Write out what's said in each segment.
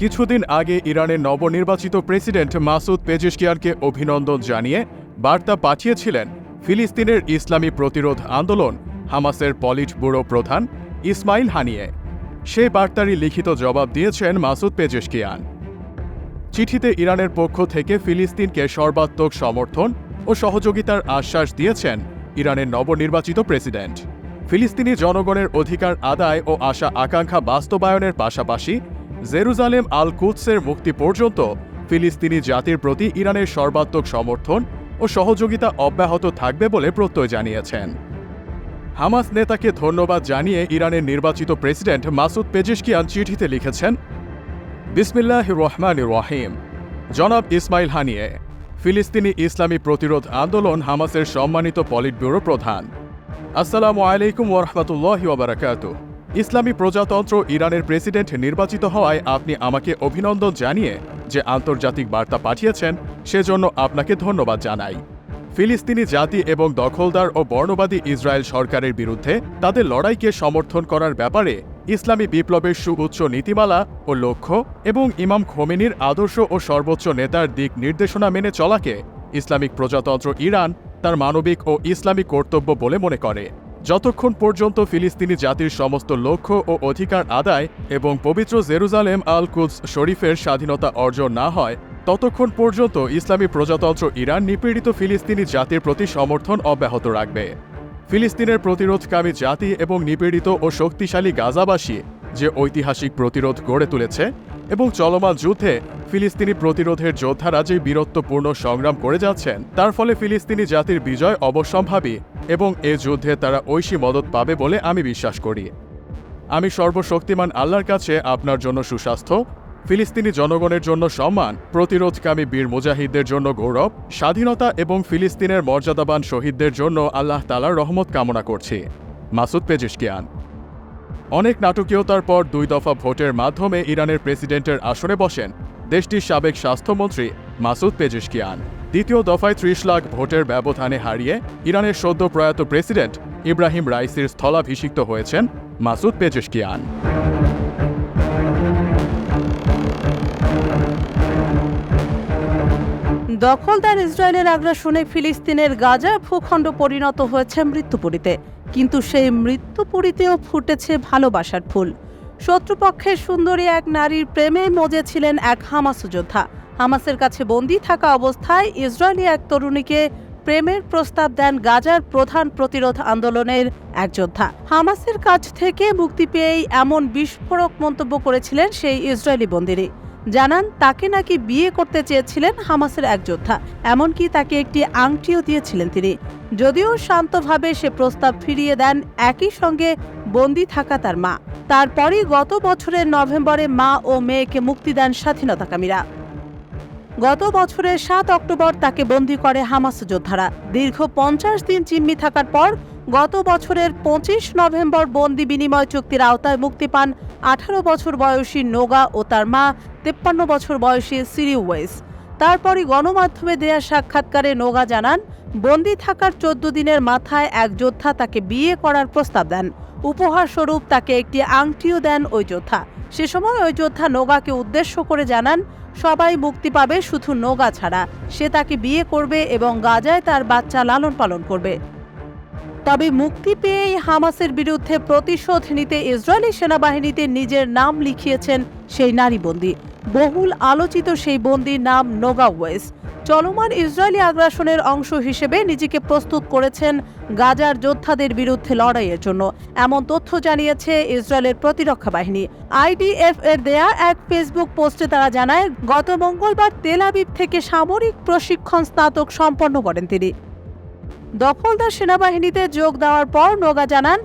কিছুদিন আগে ইরানের নবনির্বাচিত প্রেসিডেন্ট মাসুদ পেজেশকিয়ানকে অভিনন্দন জানিয়ে বার্তা পাঠিয়েছিলেন ফিলিস্তিনের ইসলামী প্রতিরোধ আন্দোলন হামাসের পলিট ব্যুরো প্রধান ইসমাইল হানিয়ে। সেই বার্তারই লিখিত জবাব দিয়েছেন মাসুদ পেজেশকিয়ান। চিঠিতে ইরানের পক্ষ থেকে ফিলিস্তিনকে সর্বাত্মক সমর্থন ও সহযোগিতার আশ্বাস দিয়েছেন ইরানের নবনির্বাচিত প্রেসিডেন্ট। ফিলিস্তিনি জনগণের অধিকার আদায় ও আশা আকাঙ্ক্ষা বাস্তবায়নের পাশাপাশি জেরুজালেম আল কুদসের মুক্তি পর্যন্ত ফিলিস্তিনি জাতির প্রতি ইরানের সর্বাত্মক সমর্থন ও সহযোগিতা অব্যাহত থাকবে বলে প্রত্যয় জানিয়েছেন। হামাস নেতাকে ধন্যবাদ জানিয়ে ইরানের নির্বাচিত প্রেসিডেন্ট মাসুদ পেজেশকিয়ান চিঠিতে লিখেছেন, বিসমিল্লাহির রহমানির রহিম। জনাব ইসমাইল হানিয়ে, ফিলিস্তিনি ইসলামী প্রতিরোধ আন্দোলন হামাসের সম্মানিত পলিট ব্যুরো প্রধান। আসসালামু আলাইকুম ওয়া রাহমাতুল্লাহি ওয়া বারাকাতুহু। ইসলামী প্রজাতন্ত্র ইরানের প্রেসিডেন্ট নির্বাচিত হওয়ায় আপনি আমাকে অভিনন্দন জানিয়ে যে আন্তর্জাতিক বার্তা পাঠিয়েছেন সেজন্য আপনাকে ধন্যবাদ জানাই। ফিলিস্তিনি জাতি এবং দখলদার ও বর্ণবাদী ইসরায়েল সরকারের বিরুদ্ধে তাদের লড়াইকে সমর্থন করার ব্যাপারে ইসলামী বিপ্লবের সুউচ্চ নীতিমালা ও লক্ষ্য এবং ইমাম খোমেনির আদর্শ ও সর্বোচ্চ নেতার দিক নির্দেশনা মেনে চলাকে ইসলামিক প্রজাতন্ত্র ইরান তার মানবিক ও ইসলামী কর্তব্য বলে মনে করে। যতক্ষণ পর্যন্ত ফিলিস্তিনি জাতির সমস্ত লক্ষ্য ও অধিকার আদায় এবং পবিত্র জেরুজালেম আল কুদস শরীফের স্বাধীনতা অর্জন না হয়, ততক্ষণ পর্যন্ত ইসলামী প্রজাতন্ত্র ইরান নিপীড়িত ফিলিস্তিনি জাতির প্রতি সমর্থন অব্যাহত রাখবে। ফিলিস্তিনের প্রতিরোধকামী জাতি এবং নিপীড়িত ও শক্তিশালী গাজাবাসী যে ঐতিহাসিক প্রতিরোধ গড়ে তুলেছে এবং চলমান যুদ্ধে ফিলিস্তিনি প্রতিরোধের যোদ্ধারা যে বীরত্বপূর্ণ সংগ্রাম করে যাচ্ছেন, তার ফলে ফিলিস্তিনি জাতির বিজয় অবশ্যম্ভাবী এবং এ যুদ্ধে তারা ঐশী মদত পাবে বলে আমি বিশ্বাস করি। আমি সর্বশক্তিমান আল্লাহর কাছে আপনার জন্য সুস্বাস্থ্য, ফিলিস্তিনি জনগণের জন্য সম্মান, প্রতিরোধকামী বীর মুজাহিদদের জন্য গৌরব, স্বাধীনতা এবং ফিলিস্তিনের মর্যাদাবান শহীদদের জন্য আল্লাহ তাআলার রহমত কামনা করছি। Masoud Pezeshkian. অনেক নাটকীয়তার পর 2 দফা ভোটের মাধ্যমে ইরানের প্রেসিডেন্টের আসনে বসেন দেশটির সাবেক স্বাস্থ্যমন্ত্রী মাসুদ পেজেশকিয়ান। দ্বিতীয় দফায় 30 লাখ ভোটের ব্যবধানে হারিয়ে ইরানের সদ্য প্রয়াত প্রেসিডেন্ট ইব্রাহিম রাইসির স্থলাভিষিক্ত হয়েছেন মাসুদ পেজেশকিয়ান। দখলদার ইসরায়েলের আগ্রাসনে ফিলিস্তিনের গাজা ভূখণ্ড পরিণত হয়েছে মৃত্যুপুরীতে, কিন্তু সেই মৃত্যুপুরীতেও ফুটেছে ভালোবাসার ফুল। শত্রুপক্ষের সুন্দরী এক নারীর প্রেমে মজেছিলেন এক হামাস যোদ্ধা। হামাসের কাছে বন্দী থাকা অবস্থায় ইসরায়েলি এক তরুণীকে প্রেমের প্রস্তাব দেন গাজার প্রধান প্রতিরোধ আন্দোলনের এক যোদ্ধা। হামাসের কাছ থেকে মুক্তি পেয়েই এমন বিস্ফোরক মন্তব্য করেছিলেন সেই ইসরায়েলি বন্দিনী। জানান তাকে নাকি বিয়ে করতে চেয়েছিলেন হামাসের এক যোদ্ধা, এমনকি তাকে একটি আংটিও দিয়েছিলেন তিনি। যদিও শান্তভাবে সে প্রস্তাব ফিরিয়ে দেন একই সঙ্গে বন্দী থাকা তার মা। তারপরই গত বছরের নভেম্বরে মা ও মেয়েকে মুক্তি দেন স্বাধীনতাকামীরা। গত বছরের 7 অক্টোবর তাকে বন্দী করে হামাস যোদ্ধারা। দীর্ঘ 50 দিন জিম্মি থাকার পর গত বছরের 25 নভেম্বর বন্দি বিনিময় চুক্তির আওতায় মুক্তি পান 18 বছর বয়সী নোগা ও তার মা 53 বছর বয়সী সিরি ওয়েস। তারপরই গণমাধ্যমে দেয়া সাক্ষাৎকারে নোগা জানান, বন্দি থাকার 14 দিনের মাথায় এক যোদ্ধা তাকে বিয়ে করার প্রস্তাব দেন। উপহার স্বরূপ তাকে একটি আংটিও দেন ওই যোদ্ধা। সে সময় ওই যোদ্ধা নোগাকে উদ্দেশ্য করে জানান, সবাই মুক্তি পাবে শুধু নোগা ছাড়া। সে তাকে বিয়ে করবে এবং গাজায় তার বাচ্চা লালন পালন করবে। তবে মুক্তি পেয়েই হামাসের বিরুদ্ধে প্রতিশোধ নিতে ইসরায়েলি সেনাবাহিনীতে নিজের নাম লিখিয়েছেন সেই নারী বন্দী। বহুল আলোচিত সেই বন্দীর নাম নোগা ওয়েস। চলমান ইসরায়েলি আগ্রাসনের অংশ হিসেবে নিজেকে প্রস্তুত করেছেন গাজার যোদ্ধাদের বিরুদ্ধে লড়াইয়ের জন্য, এমন তথ্য জানিয়েছে ইসরায়েলের প্রতিরক্ষা বাহিনী। IDF এর দেয়া এক ফেসবুক পোস্টে তারা জানায়, গত মঙ্গলবার তেল আবিব থেকে সামরিক প্রশিক্ষণ স্নাতক সম্পন্ন করেন তিনি। দখলদার সেনাবাহিনীতে যোগ দেওয়ার পর নোগা জানান,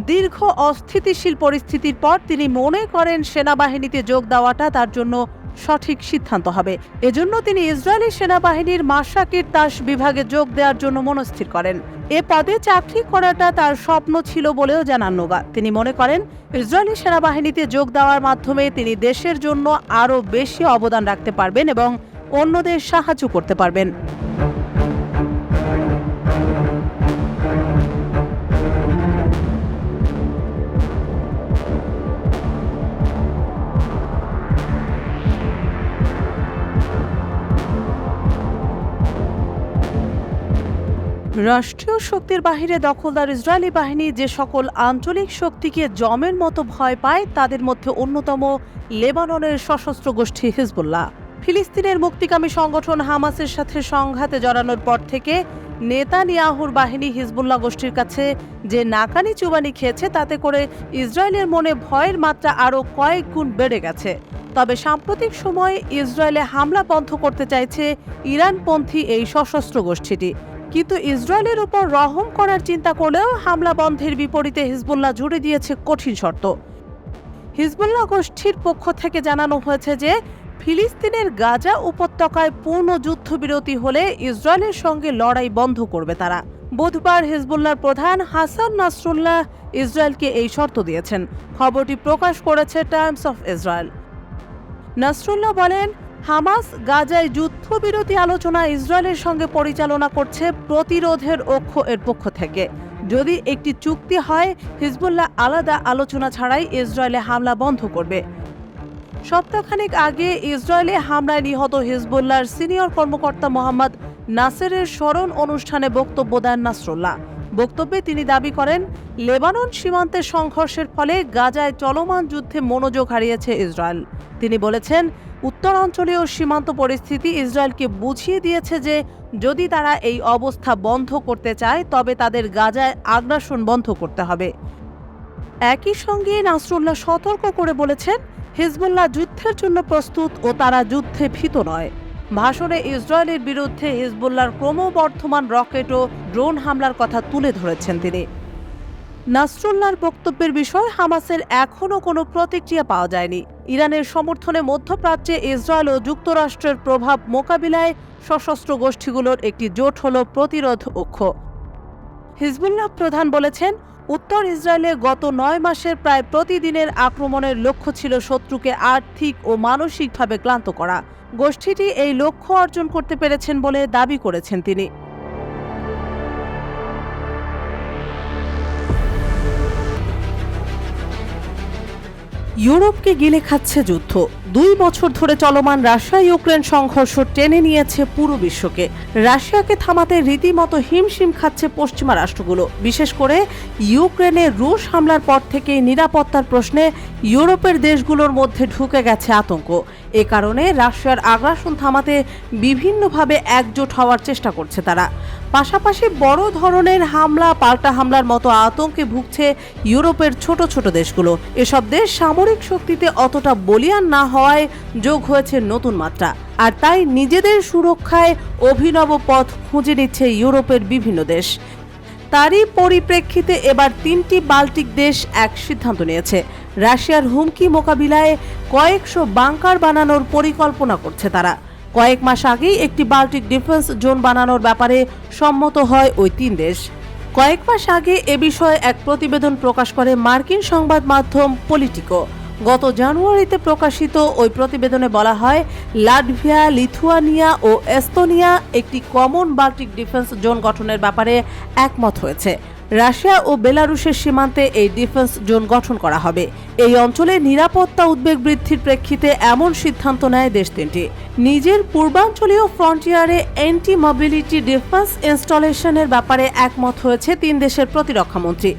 দীর্ঘ অস্থিতিশীল পরিস্থিতির পর তিনি মনে করেন সেনাবাহিনীতে যোগ দেওয়াটা তার জন্য সঠিক সিদ্ধান্ত হবে। এজন্য তিনি ইসরায়েলি সেনাবাহিনীর মাশাকির তাস বিভাগে যোগ দেওয়ার জন্য মনস্থির করেন। এ পদে চাকরি করাটা তার স্বপ্ন ছিল বলেও জানান নোগা। তিনি মনে করেন ইসরায়েলি সেনাবাহিনীতে যোগ দেওয়ার মাধ্যমে তিনি দেশের জন্য আরও বেশি অবদান রাখতে পারবেন এবং অন্যদের সাহায্য করতে পারবেন। রাষ্ট্রীয় শক্তির বাহিরে দখলদার ইসরায়েলি বাহিনী যে সকল আঞ্চলিক শক্তিকে জমের মতো ভয় পায় তাদের মধ্যে অন্যতম লেবাননের সশস্ত্র গোষ্ঠী হিজবুল্লাহ। ফিলিস্তিনের মুক্তিকামী সংগঠন হামাসের সাথে সংঘাতে জড়ানোর পর থেকে নেতানিয়াহুর বাহিনী হিজবুল্লাহ গোষ্ঠীর কাছে যে নাকানি চুবানি খেয়েছে তাতে করে ইসরায়েলের মনে ভয়ের মাত্রা আরও কয়েক গুণ বেড়ে গেছে। তবে সাম্প্রতিক সময়ে ইসরায়েলে হামলা বন্ধ করতে চাইছে ইরানপন্থী এই সশস্ত্র গোষ্ঠীটি, কিন্তু ইসরায়েলের উপর রহম করার চিন্তা করলেও হামলা বন্ধের বিপরীতে হিজবুল্লাহ জুড়ে দিয়েছে কঠিন শর্ত। হিজবুল্লাহ গোষ্ঠীর পক্ষ থেকে জানানো হয়েছে যে ফিলিস্তিনের গাজা উপত্যকায় পূর্ণ যুদ্ধবিরতি হলে ইসরায়েলের সঙ্গে লড়াই বন্ধ করবে তারা। বুধবার হিজবুল্লাহর প্রধান হাসান নাসরুল্লাহ ইসরায়েলকে এই শর্ত দিয়েছেন। খবরটি প্রকাশ করেছে টাইমস অফ ইসরায়েল। নাসরুল্লাহ বলেন, হামাস গাজায় যুদ্ধবিরতি আলোচনা ইসরায়েলের সঙ্গে পরিচালনা করছে প্রতিরোধের অক্ষ এর পক্ষ থেকে। যদি একটি চুক্তি হয়, হিজবুল্লাহ আলাদা আলোচনা ছাড়াই ইসরায়েলে হামলা বন্ধ করবে। সপ্তাহখানেক আগে ইসরায়েলে হামলায় নিহত হিজবুল্লাহর সিনিয়র কর্মকর্তা মোহাম্মদ নাসেরের স্মরণ অনুষ্ঠানে বক্তব্য দেন নাসরুল্লাহ। বক্তব্যে তিনি দাবি করেন, লেবানন সীমান্তের সংঘর্ষের ফলে গাজায় চলমান যুদ্ধে মনোযোগ হারিয়েছে ইসরায়েল। তিনি বলেছেন, উত্তরাঞ্চলীয় সীমান্ত পরিস্থিতি ইসরায়েলকে বুঝিয়ে দিয়েছে যে যদি তারা এই অবস্থা বন্ধ করতে চায় তবে তাদের গাজায় আগ্রাসন বন্ধ করতে হবে। একই সঙ্গে নাসরুল্লাহ সতর্ক করে বলেছেন, হিজবুল্লাহ যুদ্ধের জন্য প্রস্তুত ও তারা যুদ্ধে ভীত নয়। ভাষণে ইসরায়েলের বিরুদ্ধে হিজবুল্লাহর ক্রমবর্ধমান রকেট ও ড্রোন হামলার কথা তুলে ধরেছেন তিনি। নাসরুল্লাহর বক্তব্যের বিষয়ে হামাসের এখনও কোনো প্রতিক্রিয়া পাওয়া যায়নি। ইরানের সমর্থনে মধ্যপ্রাচ্যে ইসরায়েল ও যুক্তরাষ্ট্রের প্রভাব মোকাবিলায় সশস্ত্র গোষ্ঠীগুলোর একটি জোট হল প্রতিরোধ অক্ষ। হিজবুল্লাহ প্রধান বলেছেন, উত্তর ইসরায়েলে গত 9 মাসের প্রায় প্রতিদিনের আক্রমণের লক্ষ্য ছিল শত্রুকে আর্থিক ও মানসিকভাবে ক্লান্ত করা। গোষ্ঠীটি এই লক্ষ্য অর্জন করতে পেরেছেন বলে দাবি করেছেন তিনি। ইউরোপকে গিলে খাচ্ছে যুদ্ধ। 2 বছর ধরে চলমান রাশিয়া ইউক্রেন সংঘর্ষ টেনে নিয়েছে পুরো বিশ্বকে। রাশিয়াকে থামাতে রীতিমতো হিমশিম খাচ্ছে পশ্চিমা রাষ্ট্রগুলো। বিশেষ করে ইউক্রেনে রুশ হামলার পর থেকেই নিরাপত্তার প্রশ্নে ইউরোপের দেশগুলোর মধ্যে ঢুকে গেছে আতঙ্ক। এ কারণে রাশিয়ার আগ্রাসন থামাতে বিভিন্নভাবে একজোট হওয়ার চেষ্টা করছে তারা। পাশাপাশি বড় ধরনের হামলা পাল্টা হামলার মতো আতঙ্কে ভুগছে ইউরোপের ছোট ছোট দেশগুলো। এসব দেশ সামরিক শক্তিতে অতটা বলীয়ান না হওয়ায় যোগ হয়েছে নতুন মাত্রা, আর তাই নিজেদের সুরক্ষায় অভিনব পথ খুঁজে নিচ্ছে ইউরোপের বিভিন্ন দেশ। তারই পরিপ্রেক্ষিতে এবার 3টি বাল্টিক দেশ এক সিদ্ধান্ত নিয়েছে। রাশিয়ার হুমকি মোকাবিলায় কয়েকশো বাংকার বানানোর পরিকল্পনা করছে তারা। কয়েক মাস আগেই একটি বাল্টিক ডিফেন্স জোন বানানোর ব্যাপারে সম্মত হয় ওই 3 দেশ। কয়েক মাস আগে এ বিষয়ে এক প্রতিবেদন প্রকাশ করে মার্কিন সংবাদ মাধ্যম পলিটিকো। গত জানুয়ারিতে প্রকাশিত ওই প্রতিবেদনে বলা হয়, লাটভিয়া, লিথুয়ানিয়া ও এস্তোনিয়া একটি কমন বাল্টিক ডিফেন্স জোন গঠনের ব্যাপারে একমত হয়েছে। রাশিয়া ও বেলারুশের সীমান্তে এই ডিফেন্স জোন গঠন করা হবে। এই অঞ্চলে নিরাপত্তা উদ্বেগ বৃদ্ধির প্রেক্ষিতে এমন সিদ্ধান্ত নেয় দেশ 3টি। নিজের পূর্বাঞ্চলীয় ফ্রন্টিয়ারে অ্যান্টি মোবিলিটি ডিফেন্স ইনস্টলেশনের ব্যাপারে একমত হয়েছে 3 দেশের প্রতিরক্ষামন্ত্রী।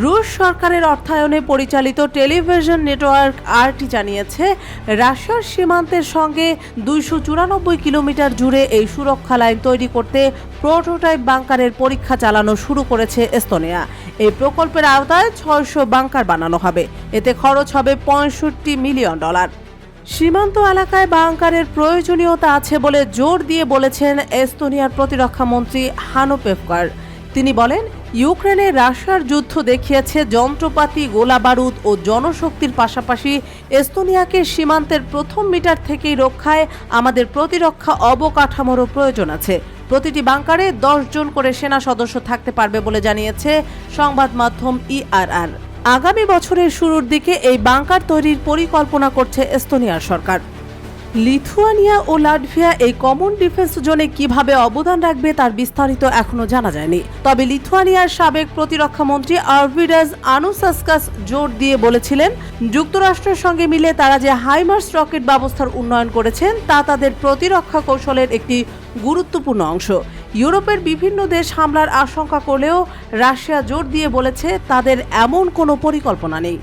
রুশ সরকারের অর্থায়নে পরিচালিত টেলিভিশন নেটওয়ার্ক আরটি জানিয়েছে, রাশিয়ার সীমান্তের সঙ্গে 294 কিলোমিটার জুড়ে এই সুরক্ষা লাইন তৈরি করতে প্রোটোটাইপ বাংকারের পরীক্ষা চালানো শুরু করেছে এস্তোনিয়া। এই প্রকল্পের আওতায় 600 বাংকার বানানো হবে। এতে খরচ হবে $65 মিলিয়ন। সীমান্ত এলাকায় বাংকারের প্রয়োজনীয়তা আছে বলে জোর দিয়ে বলেছেন এস্তোনিয়ার প্রতিরক্ষামন্ত্রী হানো পেভকার। তিনি বলেন, ইউক্রেনে রাশিয়ার যুদ্ধ দেখিয়েছে যন্ত্রপাতি, গোলাবারুদ ও জনশক্তির পাশাপাশি এস্তোনিয়াকে সীমান্তের প্রথম মিটার থেকেই রক্ষায় আমাদের প্রতিরক্ষা অবকাঠামোরও প্রয়োজন আছে। প্রতিটি বাংকারে 10 জন করে সেনা সদস্য থাকতে পারবে বলে জানিয়েছে সংবাদ মাধ্যম ইআরআর। আগামী বছরের শুরুর দিকে এই বাংকার তৈরির পরিকল্পনা করছে এস্তোনিয়ার সরকার। লিথুয়ানিয়া ও লাটভিয়া এই কমন ডিফেন্স জোনে কিভাবে অবদান রাখবে তার বিস্তারিত এখনো জানা যায়নি। তবে লিথুয়ানিয়ার সাবেক প্রতিরক্ষামন্ত্রী আর্ভিডাস আনুসাসকাস জোর দিয়ে বলেছিলেন, যুক্তরাষ্ট্রের সঙ্গে মিলে তারা যে হাইমার্স রকেট ব্যবস্থার উন্নয়ন করেছেন তা তাদের প্রতিরক্ষা কৌশলের একটি গুরুত্বপূর্ণ অংশ। ইউরোপের বিভিন্ন দেশ হামলার আশঙ্কা করলেও রাশিয়া জোর দিয়ে বলেছে তাদের এমন কোনো পরিকল্পনা নেই।